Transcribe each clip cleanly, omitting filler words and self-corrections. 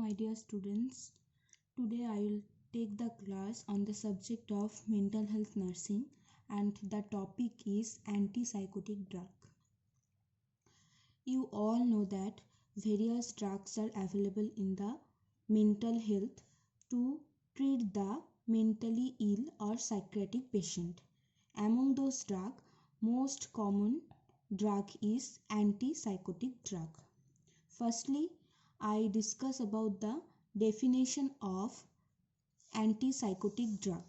my dear students. Today I will take the class on the subject of mental health nursing, and the topic is antipsychotic drug. You all know that various drugs are available in the mental health to treat the mentally ill or psychiatric patient. Among those drugs, most common drug is antipsychotic drug. Firstly, I discuss about the definition of antipsychotic drug.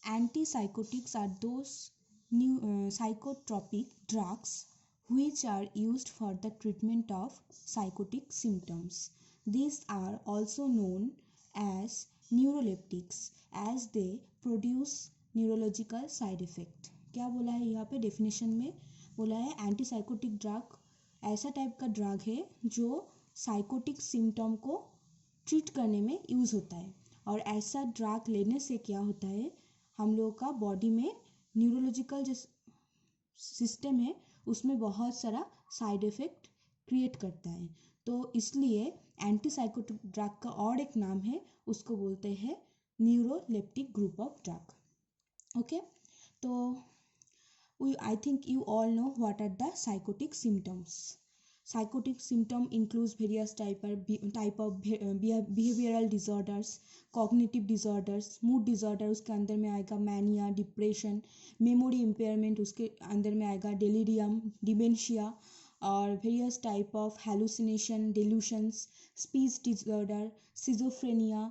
Antipsychotics are those new psychotropic drugs which are used for the treatment of psychotic symptoms. These are also known as neuroleptics as they produce neurological side effect. क्या बोला है यहाँ पे definition में? बोला है antipsychotic drug ऐसा type का ड्रग है जो साइकोटिक सिम्टम को ट्रीट करने में यूज़ होता है, और ऐसा ड्रग लेने से क्या होता है, हम लोगों का बॉडी में न्यूरोलॉजिकल जो सिस्टम है उसमें बहुत सारा साइड इफ़ेक्ट क्रिएट करता है। तो इसलिए एंटीसाइकोटिक ड्रग का और एक नाम है, उसको बोलते हैं neuroleptic group of drug. Okay, तो I think you all know what are the psychotic symptoms. Psychotic symptom includes various type of behavioral disorders, cognitive disorders, mood disorder उसके अंदर में आएगा, मैनिया, डिप्रेशन, मेमोरी इम्पेयरमेंट उसके अंदर में आएगा, delirium, dementia, और various type of hallucination, delusions, speech disorder, schizophrenia,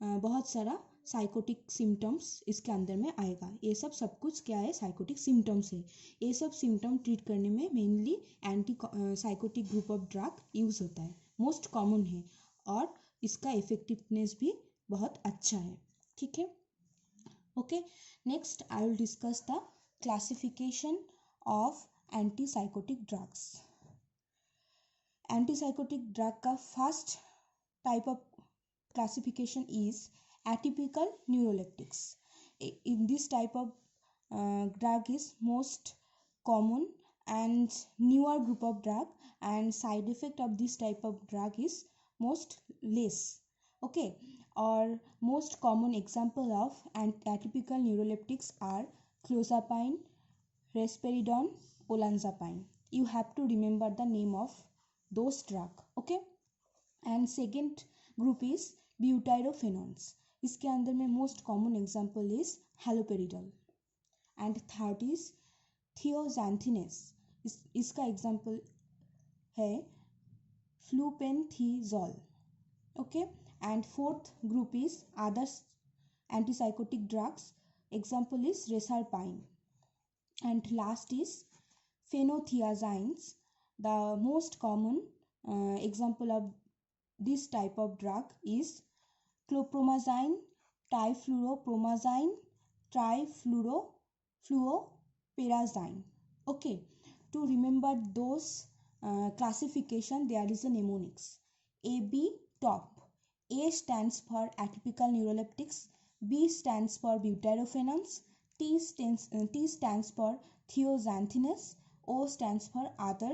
बहुत सारा साइकोटिक सिम्टम्स इसके अंदर में आएगा। ये सब कुछ क्या है, साइकोटिक सिम्टम्स है। ये सब सिम्टम ट्रीट करने में mainly anti psychotic group of drug use होता है, मोस्ट कॉमन है, और इसका इफेक्टिवनेस भी बहुत अच्छा है। ठीक है, okay. Next I will discuss the classification of antipsychotic drugs. Antipsychotic drug का first type of classification is atypical neuroleptics. In this type of drug is most common and newer group of drug, and side effect of this type of drug is most less. Okay, or most common example of atypical neuroleptics are clozapine, risperidone, olanzapine. You have to remember the name of those drug. Okay, and second group is butyrophenones. इसके अंदर में most common example is haloperidol, and third is thioxanthenes. इसका example है flupenthixol. Okay, and fourth group is others antipsychotic drugs, example is reserpine, and last is phenothiazines. The most common example of this type of drug is chlorpromazine, trifluoropromazine, trifluoroperazine. Okay, to remember those classification, there is a mnemonics AB top. A stands for atypical neuroleptics, B stands for butyrophenons, T stands for thiozanthines, O stands for other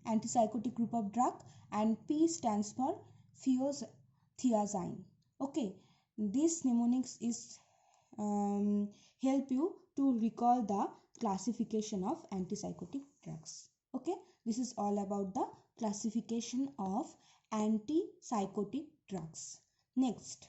antipsychotic group of drug, and P stands for thiazine. Okay, this mnemonics is help you to recall the classification of antipsychotic drugs. Okay, this is all about the classification of antipsychotic drugs. Next,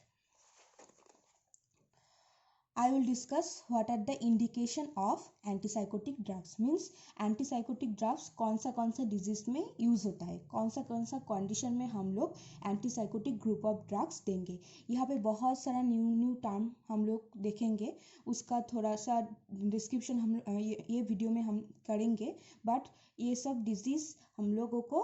I will discuss what are the indication of antipsychotic drugs. Means antipsychotic drugs कौन सा disease में use होता है, कौन सा condition में हम लोग एंटीसाइकोटिक ग्रुप ऑफ ड्रग्स देंगे। यहाँ पे बहुत सारा न्यू टर्म हम लोग देखेंगे, उसका थोड़ा सा डिस्क्रिप्शन हम ये वीडियो में हम करेंगे, बट ये सब डिजीज़ हम लोगों को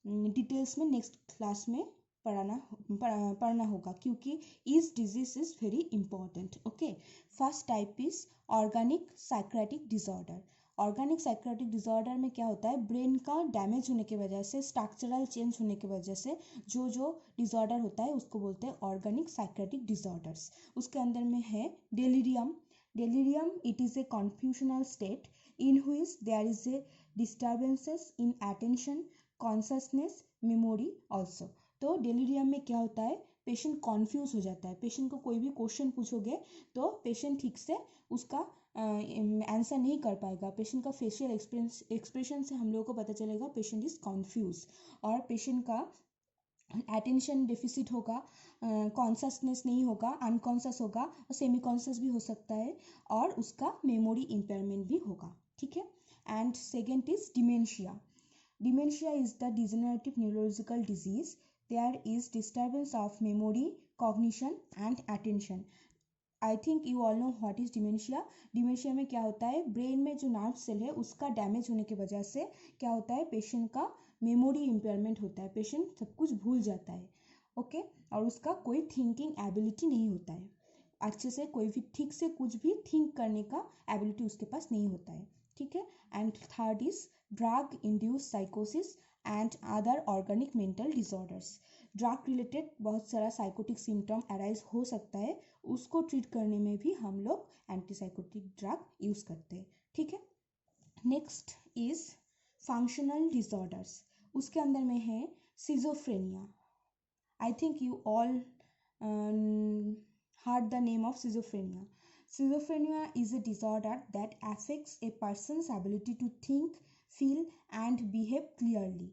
डिटेल्स में नेक्स्ट क्लास में पढ़ना होगा, क्योंकि इस disease is very important. Okay, first type is organic psychiatric disorder. Organic psychiatric disorder में क्या होता है, ब्रेन का डैमेज होने की वजह से, स्ट्रक्चरल चेंज होने की वजह से जो डिसऑर्डर होता है उसको बोलते हैं ऑर्गेनिक साइकियाट्रिक डिसऑर्डर्स। उसके अंदर में है delirium. Delirium it is a confusional state in which there is a disturbances in attention, consciousness, memory also. तो डेलीरियम में क्या होता है, पेशेंट कॉन्फ्यूज हो जाता है, पेशेंट को कोई भी क्वेश्चन पूछोगे तो पेशेंट ठीक से उसका आंसर नहीं कर पाएगा, पेशेंट का फेशियल एक्सप्रेशन से हम लोगों को पता चलेगा पेशेंट इज कॉन्फ्यूज, और पेशेंट का अटेंशन डेफिसिट होगा, कॉन्शसनेस नहीं होगा, अनकॉन्शस होगा और सेमी कॉन्शस भी हो सकता है, और उसका मेमोरी इम्पेयरमेंट भी होगा, ठीक है। And second is dementia. Dementia is the degenerative neurological disease. There is disturbance of memory, cognition and attention. I think you all know what is dementia. Dementia में क्या होता है, ब्रेन में जो नर्व सेल है उसका डैमेज होने की वजह से क्या होता है, पेशेंट का मेमोरी इम्पेयरमेंट होता है, पेशेंट सब कुछ भूल जाता है, ओके और उसका कोई थिंकिंग एबिलिटी नहीं होता है, अच्छे से कोई भी ठीक से कुछ भी थिंक करने का एबिलिटी उसके पास नहीं होता है, ठीक है। And third is drug induced साइकोसिस and other organic mental disorders. Drug related बहुत सारा साइकोटिक सिम्टम अराइज हो सकता है, उसको ट्रीट करने में भी हम लोग एंटीसाइकोटिक ड्रग यूज़ करते हैं, ठीक है। नेक्स्ट इज फंक्शनल डिसऑर्डर्स, उसके अंदर में है schizophrenia. I think you all heard the name of schizophrenia. Schizophrenia is a disorder that affects a person's ability to think, feel and behave clearly.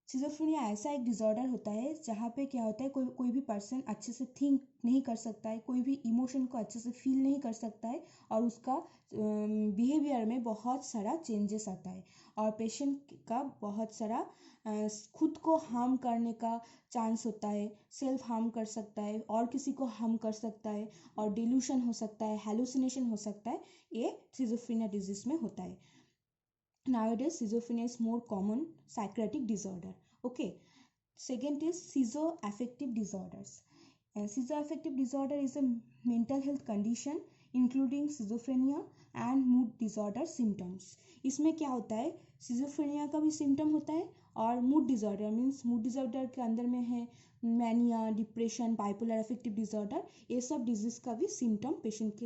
Schizophrenia ऐसा एक डिसऑर्डर होता है जहाँ पे क्या होता है, कोई भी पर्सन अच्छे से थिंक नहीं कर सकता है, कोई भी इमोशन को अच्छे से फील नहीं कर सकता है, और उसका बिहेवियर में बहुत सारा चेंजेस आता है, और पेशेंट का बहुत सारा खुद को हार्म करने का चांस होता है, सेल्फ हार्म कर सकता है और किसी को हार्म कर सकता है, और डिल्यूशन हो सकता है, हेलुसिनेशन हो सकता है, ये सिजोफ्रेनिया डिजीज में होता है. Nowadays, schizophrenia is more common psychiatric disorder. Okay. Second is schizoaffective disorders. Schizoaffective disorder is a mental health condition including schizophrenia and mood disorder symptoms. इसमें क्या होता है, schizophrenia का भी सिम्टम होता है, और mood disorder means mood disorder के अंदर में है mania, depression, bipolar affective disorder, ये सब डिजीज का भी सिम्टम पेशेंट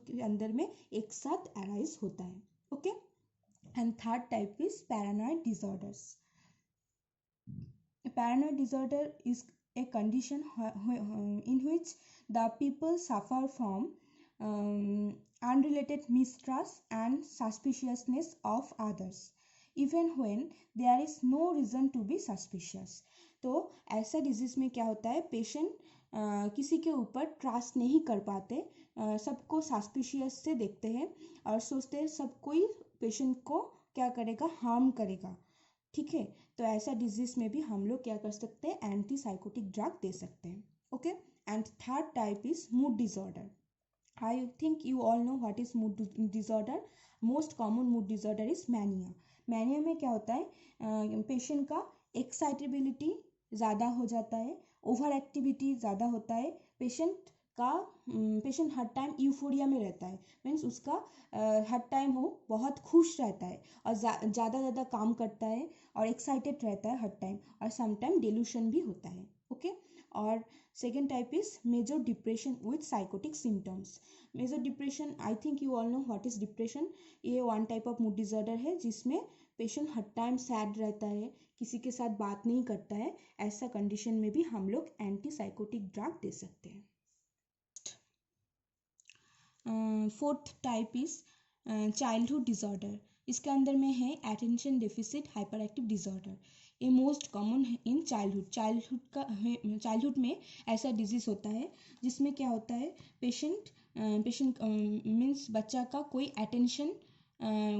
के अंदर में एक साथ अराइज होता है, okay. And third type is paranoid disorders. A paranoid disorder is a condition in which the people suffer from unrelated mistrust and suspiciousness of others, even when there is no reason to be suspicious. तो ऐसा disease में क्या होता है, patient किसी के ऊपर trust नहीं कर पाते, सबको सस्पिशियस से देखते हैं और सोचते हैं सब कोई पेशेंट को क्या करेगा, हार्म करेगा, ठीक है। तो ऐसा डिजीज में भी हम लोग क्या कर सकते हैं, एंटी साइकोटिक ड्रग दे सकते हैं, okay. And third type is mood disorder. I think you all know what is mood disorder. Most common mood disorder is mania. Mania में क्या होता है, पेशेंट का एक्साइटेबिलिटी ज़्यादा हो जाता है, ओवर एक्टिविटी ज़्यादा होता है, पेशेंट हर टाइम यूफोरिया में रहता है, मीन्स उसका हर टाइम वो बहुत खुश रहता है और ज़्यादा काम करता है और एक्साइटेड रहता है हर टाइम, और सम टाइम डिल्यूशन भी होता है, ओके। और second type is major depression with psychotic symptoms. Major depression, I think you all know what is depression. ये one type of mood disorder है जिसमें पेशेंट हर टाइम सैड रहता है, किसी के साथ बात नहीं करता है, ऐसा कंडीशन में भी हम लोग एंटी साइकोटिक ड्रग दे सकते हैं. Fourth type is childhood disorder. इसके अंदर में है attention deficit hyper active disorder. ये मोस्ट कॉमन है इन चाइल्डहुड में ऐसा डिजीज होता है जिसमें क्या होता है, पेशेंट मीन्स बच्चा का कोई अटेंशन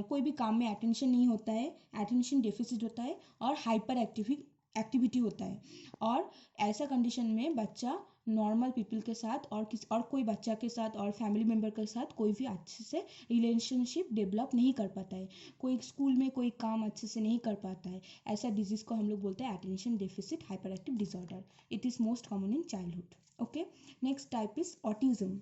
कोई भी काम में अटेंशन नहीं होता है, अटेंशन डेफिसिट होता है और हाइपर एक्टिविटी होता है, और ऐसा कंडीशन में बच्चा नॉर्मल पीपल के साथ और कोई बच्चा के साथ और फैमिली मेम्बर के साथ कोई भी अच्छे से रिलेशनशिप डेवलप नहीं कर पाता है, कोई स्कूल में कोई काम अच्छे से नहीं कर पाता है. ऐसा डिजीज़ को हम लोग बोलते हैं attention deficit hyper active disorder. It is most common in childhood, okay. Next type is autism.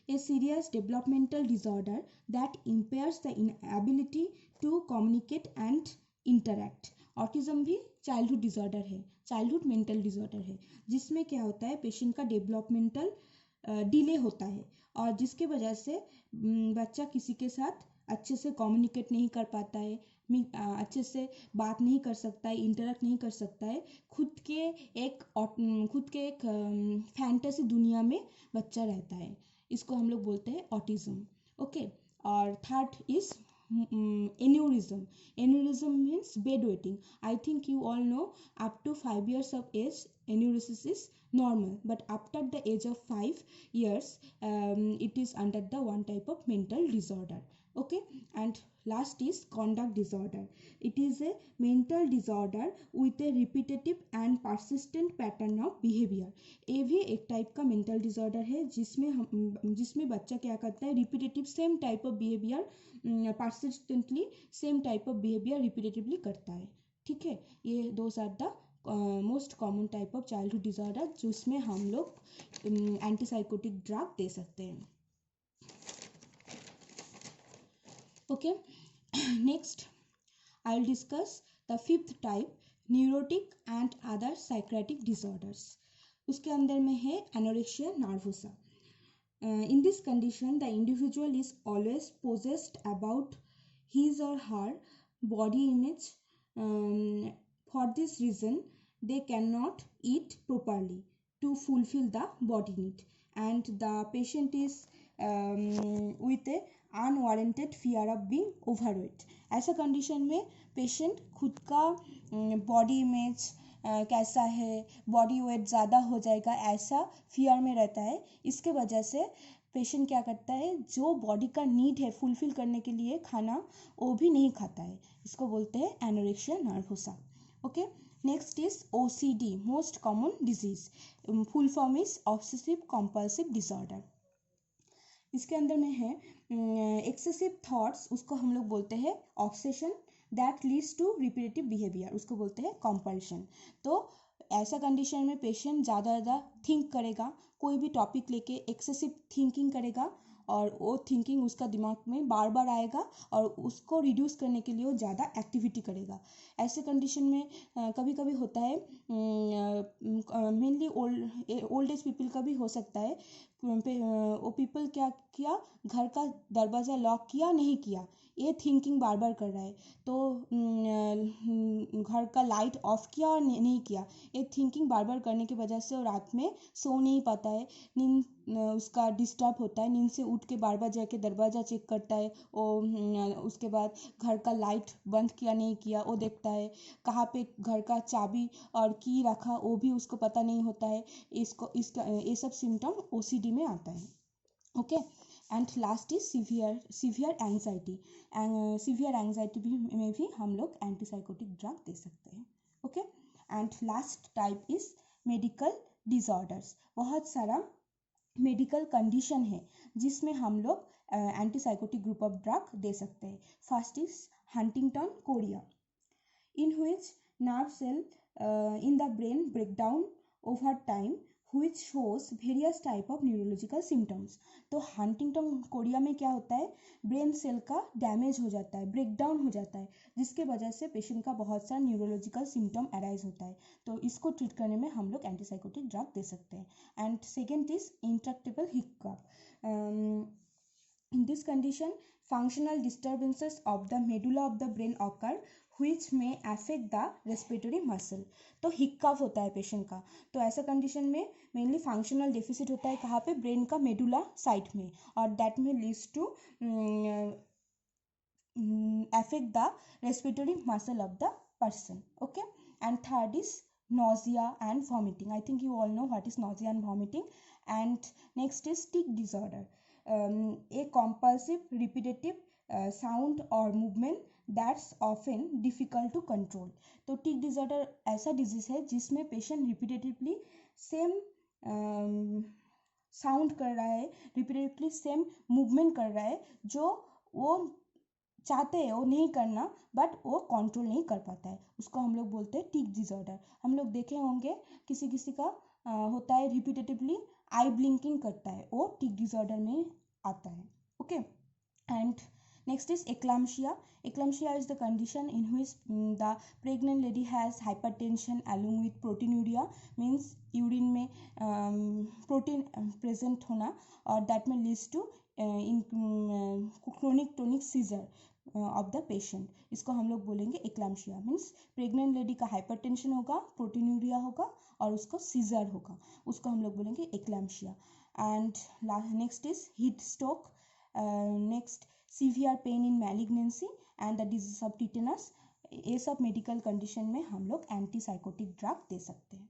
A serious developmental disorder that impairs the inability to communicate and interact. Autism भी चाइल्डहुड डिसऑर्डर है, childhood mental disorder है, जिसमें क्या होता है, patient का developmental delay होता है और जिसके वजह से बच्चा किसी के साथ अच्छे से कम्युनिकेट नहीं कर पाता है, अच्छे से बात नहीं कर सकता है, इंटरेक्ट नहीं कर सकता है, खुद के एक फैंटेसी दुनिया में बच्चा रहता है, इसको हम लोग बोलते हैं ऑटिज्म। ओके, और third is aneurysm. Aneurysm means bed wetting. I think you all know, up to 5 years of age enuresis is normal, but after the age of 5 years it is under the one type of mental disorder. Okay, and last is conduct disorder. It is a mental disorder with a repetitive and persistent pattern of behavior. ये भी एक type का mental disorder है जिसमें बच्चा क्या करता है, repetitive same type of behaviour, persistently same type of behaviour repetitively करता है। ठीक है, ये those are the most common type of childhood disorder जिसमें हम लोग एंटीसाइकोटिक ड्रग दे सकते हैं। Okay, next I will discuss the fifth type, neurotic and other psychiatric disorders. उसके अंदर में है anorexia nervosa. In this condition, the individual is always possessed about his or her body image. For this reason, they cannot eat properly to fulfill the body need, and the patient is with a unwarranted fear of being overweight. ऐसा condition में patient खुद का body image कैसा है, body weight ज़्यादा हो जाएगा, ऐसा फियर में रहता है। इसके वजह से पेशेंट क्या करता है, जो बॉडी का नीड है फुलफिल करने के लिए खाना, वो भी नहीं खाता है। इसको बोलते हैं anorexia nervosa. Okay, next is OCD, most common disease. Full form is obsessive compulsive disorder. इसके अंदर में है एक्सेसिव थॉट्स, उसको हम लोग बोलते हैं obsession, that leads to repetitive behaviour, उसको बोलते हैं कंपल्शन। तो ऐसा कंडीशन में पेशेंट ज़्यादा थिंक करेगा, कोई भी टॉपिक लेके एक्सेसिव थिंकिंग करेगा, और वो थिंकिंग उसका दिमाग में बार बार आएगा, और उसको रिड्यूस करने के लिए वो ज़्यादा एक्टिविटी करेगा। ऐसे कंडीशन में कभी कभी होता है, मेनली ओल्ड एज पीपल का भी हो सकता है, वो पीपल क्या किया, घर का दरवाज़ा लॉक किया नहीं किया, ये थिंकिंग बार बार कर रहा है, तो घर का लाइट ऑफ किया और नहीं किया, ये थिंकिंग बार बार करने की वजह से वो रात में सो नहीं पाता है, नींद उसका डिस्टर्ब होता है, नींद से उठ के बार बार जाके दरवाज़ा चेक करता है, उसके बाद घर का लाइट बंद किया नहीं किया वो देखता है, कहाँ पे घर का चाबी और की रखा वो भी उसको पता नहीं होता है। इसका ये सब सिम्टम ओसीडी में आता है। Okay, and last is severe anxiety. Severe anxiety में भी हम लोग एंटीसाइकोटिक ड्रग दे सकते हैं। Okay, and last type is medical disorders. बहुत सारा मेडिकल कंडीशन है जिसमें हम लोग एंटीसाइकोटिक ग्रुप ऑफ ड्रग दे सकते हैं। First is Huntington Korea, in which nerve cell in the brain break down over time, which shows various type of neurological symptoms। तो हंटिंगटन कोरिया में क्या होता है, ब्रेन सेल का डैमेज हो जाता है, ब्रेक डाउन हो जाता है, जिसके वजह से पेशेंट का बहुत सारा न्यूरोलॉजिकल सिम्टम अराइज होता है। तो इसको ट्रीट करने में हम लोग एंटीसाइकोटिक ड्रग दे सकते हैं। And second is intractable hiccup. In this condition, functional disturbances of the medulla of the brain occur which may affect the respiratory muscle। तो हिक्कफ होता है पेशेंट का, तो ऐसा कंडीशन में मेनली फंक्शनल डेफिसिट होता है, कहाँ पे, ब्रेन का मेडुला साइड में, और दैट में leads to affect the respiratory muscle of the person। Okay, and third is nausea and vomiting। I think you all know what is nausea and vomiting। And next is tic disorder, a compulsive repetitive sound or movement that's often difficult to control। तो टिक disorder ऐसा disease है जिसमें patient repetitively same sound कर रहा है, repetitively same movement कर रहा है, जो वो चाहते हैं वो नहीं करना, बट वो कंट्रोल नहीं कर पाता है, उसको हम लोग बोलते हैं टिक डिसऑर्डर। हम लोग देखे होंगे किसी किसी का होता है रिपीटेटिवली आई ब्लिंकिंग करता है, वो टिक डिसऑर्डर में आता है। Okay, and next is eclampsia. Eclampsia is the condition in which the pregnant lady has hypertension along with proteinuria, means urine में प्रोटीन प्रेजेंट होना, और दैट में leads to in clonic tonic seizure. Of the patient, इसको हम लोग बोलेंगे eclampsia. Means pregnant lady का hypertension होगा, प्रोटीनूरिया होगा और उसको सीजर होगा, उसको हम लोग बोलेंगे eclampsia. And next is heat stroke, next severe pain in malignancy and the disease of tetanus. ये सब मेडिकल कंडीशन में हम लोग एंटीसाइकोटिक ड्रग दे सकते हैं।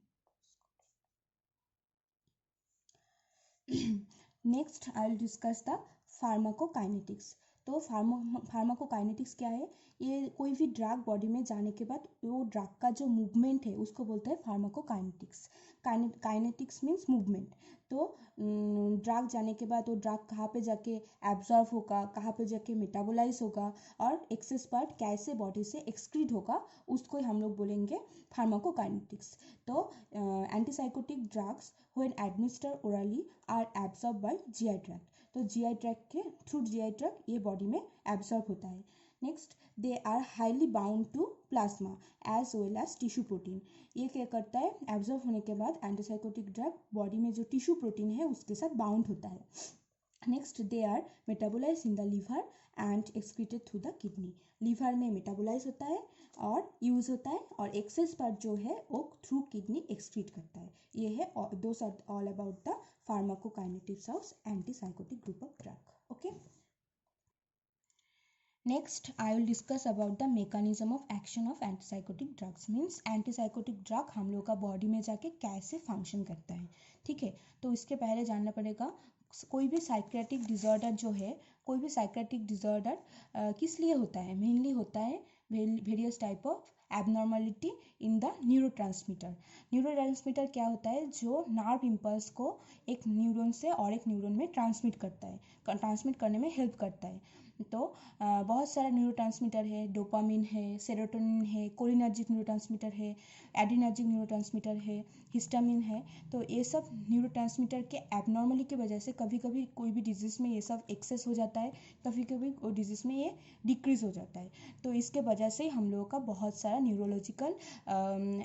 Next I will discuss the pharmacokinetics. तो फार्माकोकाइनेटिक्स क्या है? ये कोई भी ड्रग बॉडी में जाने के बाद वो ड्रग का जो मूवमेंट है उसको बोलते हैं फार्माकोकाइनेटिक्स। Kinetics means movement. तो ड्रग जाने के बाद वो ड्रग कहाँ पे जाके एब्जॉर्ब होगा, कहाँ पे जाके मेटाबोलाइज होगा और एक्सेस पार्ट कैसे बॉडी से एक्सक्रीट होगा, उसको हम लोग बोलेंगे फार्माकोकाइनेटिक्स। तो antipsychotic drugs when administered orally are absorb by GI tract. तो जीआई ट्रैक्ट के थ्रू जीआई ट्रैक्ट ये बॉडी में एब्जॉर्ब होता है। Next, they are highly bound to plasma as well as tissue protein. ये क्या करता है? एब्जॉर्ब होने के बाद एंटीसाइकोटिक ड्रग बॉडी में जो टिश्यू प्रोटीन है उसके साथ बाउंड होता है। Next, they are metabolise in the liver and excreted through the kidney. Liver में मेटाबोलाइज होता है और यूज होता है और एक्सेस पार्ट जो है वो थ्रू किडनी एक्सक्रीट करता है। ये है those are all about the pharmacokinetics of antipsychotic group of drug. Okay, next I will discuss about the mechanism of action of antipsychotic drugs. Means antipsychotic drug हम लोग का बॉडी में जाके कैसे फंक्शन करता है। ठीक है, तो इसके पहले जानना पड़ेगा कोई भी साइकेट्रिक डिसऑर्डर जो है, कोई भी साइकेट्रिक डिसऑर्डर किस लिए होता है? मेनली होता है various type of abnormality in the neurotransmitter. Neurotransmitter क्या होता है? जो नार्व इम्पल्स को एक न्यूरॉन से और एक न्यूरॉन में ट्रांसमिट करता है, ट्रांसमिट करने में हेल्प करता है। तो बहुत सारा न्यूरोट्रांसमीटर है, डोपामिन है, सेरोटोनिन है, कोलिनर्जिक न्यूरोट्रांसमीटर है, एड्रिनर्जिक न्यूरोट्रांसमीटर है, हिस्टामिन है। तो ये सब न्यूरोट्रांसमीटर के एबनॉर्मली की वजह से कभी कभी कोई भी डिजीज़ में ये सब एक्सेस हो जाता है, कभी कभी वो डिजीज़ में ये डिक्रीज हो जाता है। तो इसके वजह से हम लोगों का बहुत सारा neurological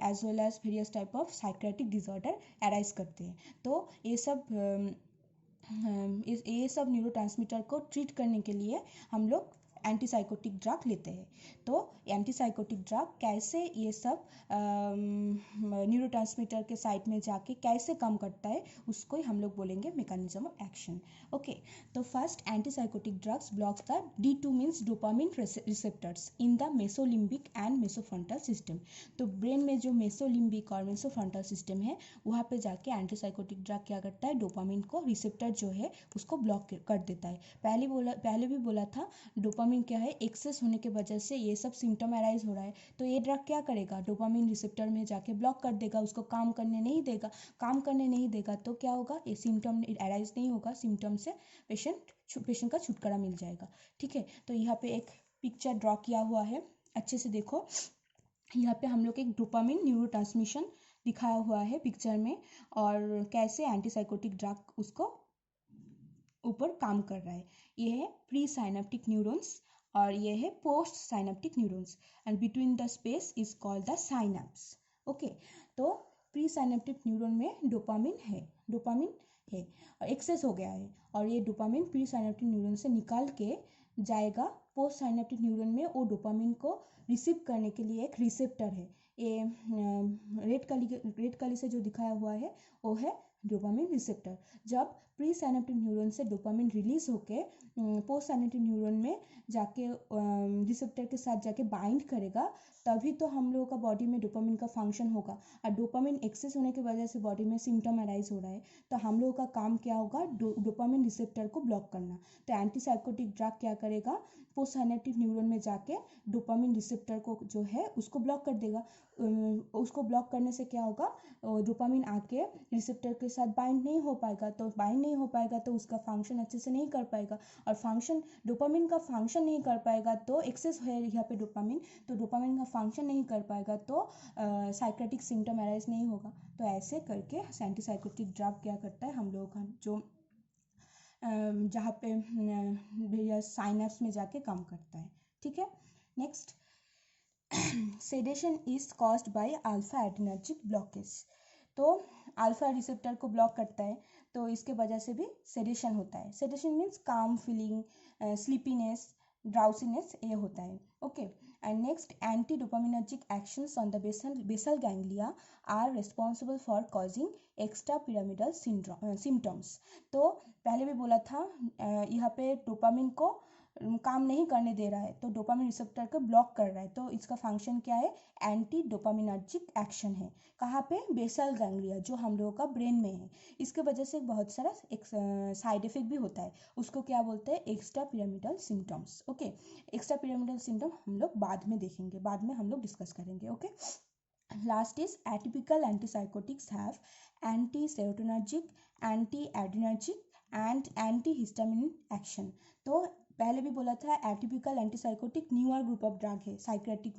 as well as various type of psychiatric disorder arise करते हैं। तो ये सब न्यूरोट्रांसमीटर को ट्रीट करने के लिए हम लोग एंटीसाइकोटिक ड्रग लेते हैं। तो एंटीसाइकोटिक ड्रग कैसे ये सब न्यूरोट्रांसमीटर के साइड में जाके कैसे काम करता है उसको ही हम लोग बोलेंगे मैकेनिज्म ऑफ एक्शन। ओके, तो first antipsychotic drugs blocks the D2 means dopamine receptors in the mesolimbic and mesofrontal system. तो ब्रेन में जो मेसोलिम्बिक और मेसोफ्रंटल सिस्टम है वहाँ पे जाके एंटीसाइकोटिक ड्रग क्या करता है? डोपामिन को रिसेप्टर जो है उसको ब्लॉक कर देता है। पहले भी बोला था डोपामिन क्या है? एक्सेस होने के वजह से ये सब सिम्टम अराइज हो रहा है। तो ये ड्रग क्या करेगा? डोपामिन रिसेप्टर में जाके ब्लॉक कर देगा, उसको काम करने नहीं देगा। काम करने नहीं देगा तो क्या होगा? ये सिम्टम अराइज नहीं होगा, सिम्टम से पेशेंट का छुटकारा मिल जाएगा। ठीक है, तो यहाँ पे एक पिक्चर ड्रॉ किया हुआ है, अच्छे से देखो। यहाँ पे हम लोग एक डोपामिन न्यूरोट्रांसमिशन दिखाया हुआ है पिक्चर में और कैसे एंटीसाइकोटिक ड्रग उसको ऊपर काम कर रहा है। ये है प्री साइनेप्टिक न्यूरॉन्स और ये है post synaptic neurons and between the space is called the synapse. Okay, तो प्री साइनेप्टिक न्यूरॉन में डोपामिन है और एक्सेस हो गया है और ये डोपामिन प्री साइनेप्टिक न्यूरॉन से निकाल के जाएगा पोस्ट साइनेप्टिक न्यूरॉन में। वो डोपामिन को रिसीव करने के लिए एक रिसेप्टर है। ये रेड कली से जो दिखाया हुआ है वो है डोपामिन रिसेप्टर। जब प्री साइनेप्टिक न्यूरॉन से डोपामिन रिलीज होके पोस्ट साइनेप्टिक न्यूरॉन में जाके रिसेप्टर के साथ जाके बाइंड करेगा, तभी तो हम लोगों का बॉडी में डोपामिन का फंक्शन होगा। और डोपामिन एक्सेस होने की वजह से बॉडी में सिम्टम अराइज हो रहा है, तो हम लोगों का काम क्या होगा? डोपामिन रिसेप्टर को ब्लॉक करना। तो एंटीसाइकोटिक ड्रग क्या करेगा? पोस्ट साइनेप्टिक न्यूरॉन में जाके डोपामिन रिसेप्टर को जो है उसको ब्लॉक कर देगा। उसको ब्लॉक करने से क्या होगा? डोपामिन आके रिसेप्टर के साथ बाइंड नहीं हो पाएगा, तो बाइंड नहीं हो पाएगा तो उसका फंक्शन अच्छे से नहीं कर पाएगा और फंक्शन डोपामिन का फंक्शन नहीं कर पाएगा तो एक्सेस है यहाँ पे डोपामिन, तो डोपामिन का फंक्शन नहीं कर पाएगा तो साइकेट्रिक सिम्टम अराइज नहीं होगा। तो ऐसे करके एंटीसाइकोटिक ड्रग क्या करता है? हम लोगों का जो जहाँ पे भैया साइनेप्स में जाके काम करता है। ठीक है, next, sedation is caused by alpha adrenergic blockage. तो अल्फा रिसेप्टर को ब्लॉक करता है तो इसके वजह से भी सेडेशन होता है। Sedation means calm feeling, sleepiness, drowsiness ये होता है. Okay, and next anti dopaminergic actions on the basal ganglia are responsible for causing extra pyramidal symptoms. तो पहले भी बोला था यहाँ पे डोपामिन को काम नहीं करने दे रहा है, तो डोपामिन रिसेप्टर को ब्लॉक कर रहा है, तो इसका फंक्शन क्या है, एंटी डोपामिनर्जिक एक्शन है. कहाँ पे, बेसल गैंग्लिया जो हम लोगों का ब्रेन में है. इसके वजह से बहुत सारा साइड इफेक्ट भी होता है, उसको क्या बोलते हैं, extra pyramidal symptoms. Okay, extra pyramidal symptom हम लोग बाद में देखेंगे, बाद में हम लोग डिस्कस करेंगे. Okay, last is atypical antipsychotics have anti-serotonergic, anti-adrenergic and antihistamine action. तो पहले भी बोला था atypical antipsychotic newer group of drug है, साइकेट्रिक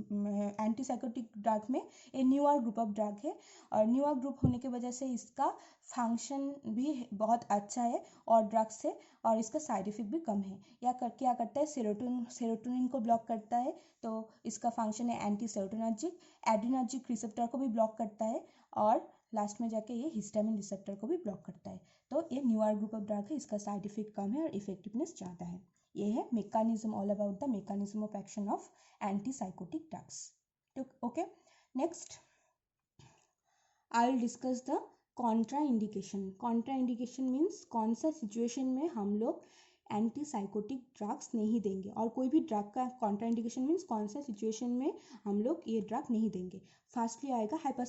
एंटीसाइकोटिक ड्रग में ये न्यूअर ग्रुप ऑफ ड्रग है, और न्यूअर ग्रुप होने की वजह से इसका फंक्शन भी बहुत अच्छा है और ड्रग से, और इसका साइड इफेक्ट भी कम है. या क्या करता है, सेरोटोनिन को ब्लॉक करता है, तो इसका फंक्शन है एंटी सेरोटोनर्जिक. एड्रीनर्जिक रिसेप्टर को भी ब्लॉक करता है, और लास्ट में जाके ये हिस्टामिन रिसेप्टर को भी ब्लॉक करता है. तो ये न्यूअर ग्रुप ऑफ ड्रग है, इसका साइड इफेक्ट कम है और इफेक्टिवनेस ज़्यादा है. ये है mechanism, all about the mechanism of action of antipsychotic drugs. Okay, next I will discuss the Contra indication. Contra indication means कौन सा सिचुएशन में हम लोग एंटीसाइकोटिक ड्रग्स नहीं देंगे, और कोई भी ड्रग का कॉन्ट्रा इंडिकेशन मीन्स कौन सा सिचुएशन में हम लोग ये ड्रग नहीं देंगे. फर्स्टली आएगा हाइपर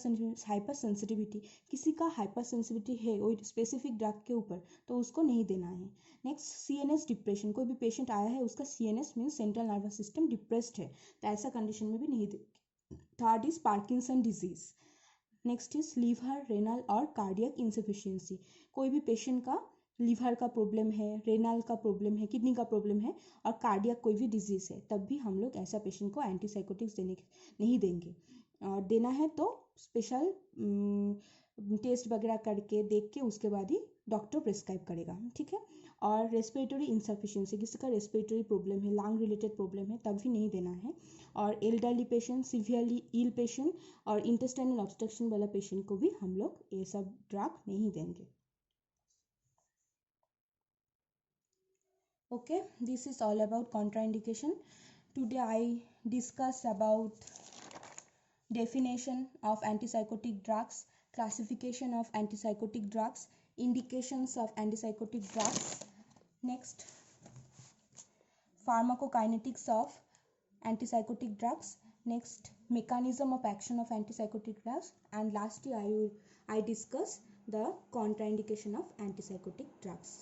सेंसिटिविटी. किसी का हाइपर सेंसिटिविटी है वो स्पेसिफिक ड्रग के ऊपर, तो उसको नहीं देना है. Next CNS depression. कोई भी पेशेंट आया है, उसका CNS means central nervous system depressed है, तो ऐसा कंडीशन में भी नहीं देंगे. Third is Parkinson disease. Next is liver, renal और कार्डियक इंसफिशियंसी. कोई भी पेशेंट का लीवर का प्रॉब्लम है, रेनल का प्रॉब्लम है, किडनी का प्रॉब्लम है, और कार्डियक कोई भी डिजीज है, तब भी हम लोग ऐसा पेशेंट को एंटीसाइकोटिक्स नहीं देंगे. और देना है तो स्पेशल टेस्ट वगैरह करके देख के उसके बाद ही डॉक्टर प्रिस्क्राइब करेगा. ठीक है. और रेस्पिरेटरी इंसफिशियंसी, किसी का रेस्पिरेटरी प्रॉब्लम है, लंग रिलेटेड प्रॉब्लम है, तब भी नहीं देना है. और elderly patient, severely ill patient और इंटेस्टाइनल ऑब्स्ट्रक्शन वाला पेशेंट को भी हम लोग ये सब ड्रग नहीं देंगे. Okay, this is all about contraindication. Today I discuss about definition of antipsychotic drugs, classification of antipsychotic drugs, indications of antipsychotic drugs. Next, pharmacokinetics of antipsychotic drugs. Next, mechanism of action of antipsychotic drugs, and lastly I discuss the contraindication of antipsychotic drugs.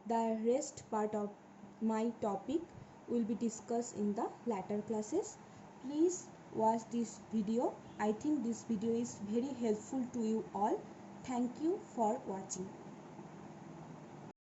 The rest part of my topic will be discussed in the later classes. Please watch this video. I think this video is very helpful to you all. Thank you for watching.